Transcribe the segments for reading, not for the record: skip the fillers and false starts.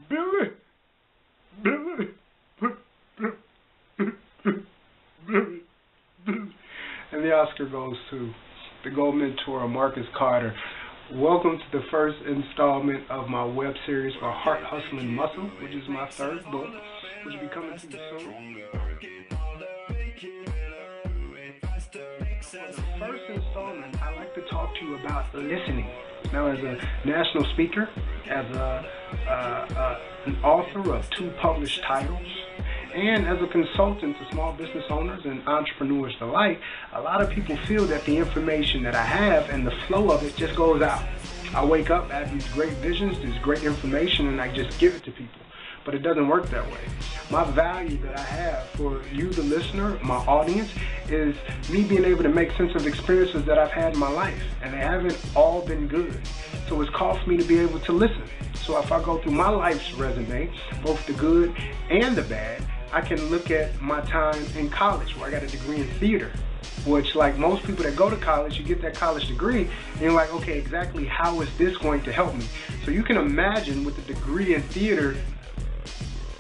Billy, Billy, Billy. And the Oscar goes to the Gold Mentor, Marcus Carter. Welcome to the first installment of my web series for Heart, Hustle, and Muscle, which is my third book, which will be coming to you soon. For the first installment, I like to talk to you about listening. Now, as a national speaker, as an author of 2 published titles, and as a consultant to small business owners and entrepreneurs alike, a lot of people feel that the information that I have and the flow of it just goes out. I wake up, I have these great visions, this great information, and I just give it to people. But it doesn't work that way. My value that I have for you, the listener, my audience, is me being able to make sense of experiences that I've had in my life, and they haven't all been good. So it's called for me to be able to listen. So if I go through my life's resume, both the good and the bad, I can look at my time in college where I got a degree in theater, which, like most people that go to college, you get that college degree and you're like, okay, exactly how is this going to help me? So you can imagine with the degree in theater,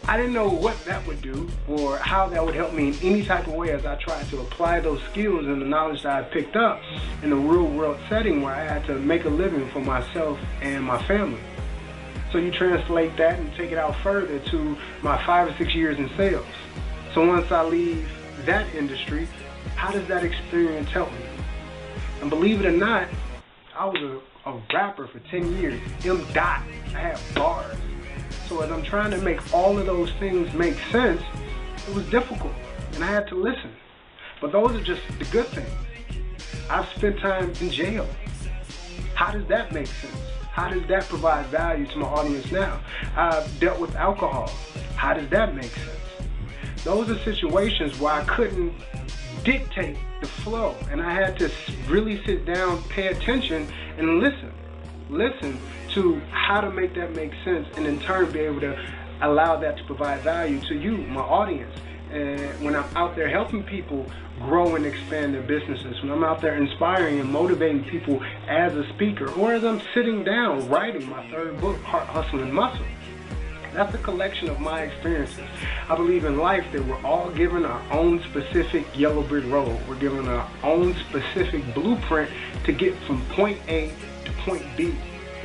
I didn't know what that would do or how that would help me in any type of way as I tried to apply those skills and the knowledge that I picked up in a real world setting where I had to make a living for myself and my family. So you translate that and take it out further to my 5 or 6 years in sales. So once I leave that industry, how does that experience help me? And believe it or not, I was a rapper for 10 years. I had bars. So as I'm trying to make all of those things make sense, it was difficult, and I had to listen. But those are just the good things. I've spent time in jail. How does that make sense? How does that provide value to my audience now? I've dealt with alcohol. How does that make sense? Those are situations where I couldn't dictate the flow, and I had to really sit down, pay attention, and listen. Listen to how to make that make sense, and in turn be able to allow that to provide value to you, my audience. And when I'm out there helping people grow and expand their businesses, when I'm out there inspiring and motivating people as a speaker, or as I'm sitting down writing my third book, Heart, Hustle, and Muscle, that's a collection of my experiences. I believe in life that we're all given our own specific yellow brick road. We're given our own specific blueprint to get from point A to point B.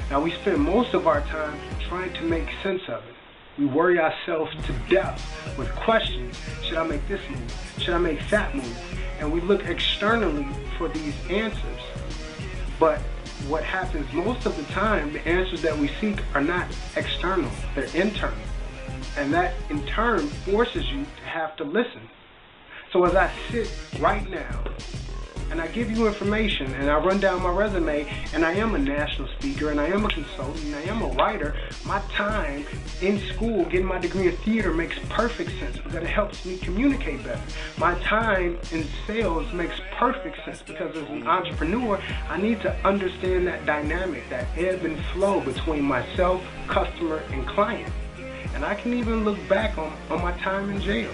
Now, we spend most of our time trying to make sense of it. We worry ourselves to death with questions. Should I make this move? Should I make that move? And we look externally for these answers. But what happens most of the time, the answers that we seek are not external, they're internal. And that in turn forces you to have to listen. So as I sit right now, and I give you information, and I run down my resume, and I am a national speaker, and I am a consultant, and I am a writer, my time in school getting my degree in theater makes perfect sense because it helps me communicate better. My time in sales makes perfect sense because as an entrepreneur, I need to understand that dynamic, that ebb and flow between myself, customer, and client. And I can even look back on my time in jail.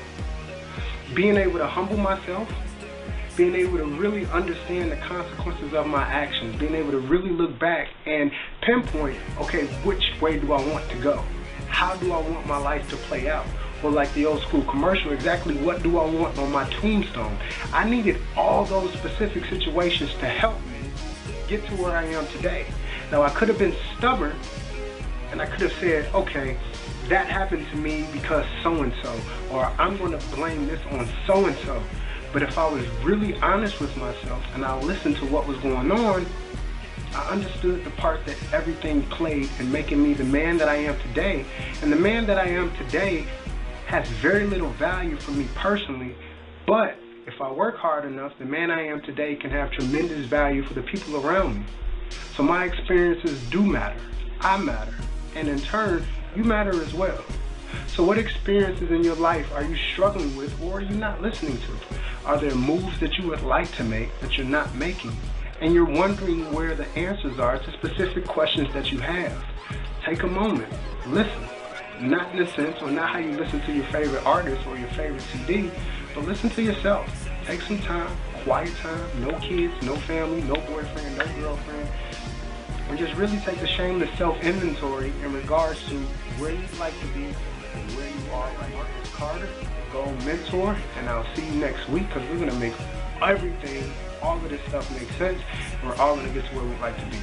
Being able to humble myself, being able to really understand the consequences of my actions, being able to really look back and pinpoint, okay, which way do I want to go? How do I want my life to play out? Or like the old school commercial, exactly what do I want on my tombstone? I needed all those specific situations to help me get to where I am today. Now, I could have been stubborn and I could have said, okay, that happened to me because so-and-so, or I'm going to blame this on so-and-so. But if I was really honest with myself and I listened to what was going on, I understood the part that everything played in making me the man that I am today. And the man that I am today has very little value for me personally, but if I work hard enough, the man I am today can have tremendous value for the people around me. So my experiences do matter. I matter. And in turn, you matter as well. So what experiences in your life are you struggling with or are you not listening to? Are there moves that you would like to make that you're not making? And you're wondering where the answers are to specific questions that you have. Take a moment, listen. Not in a sense, or not how you listen to your favorite artist or your favorite CD, but listen to yourself. Take some time, quiet time, no kids, no family, no boyfriend, no girlfriend. and just really take a shameless self-inventory in regards to where you'd like to be and where you are right now. Marcus Carter, Goal Mentor, and I'll see you next week because we're going to make everything, all of this stuff make sense, and we're all going to get to where we'd like to be.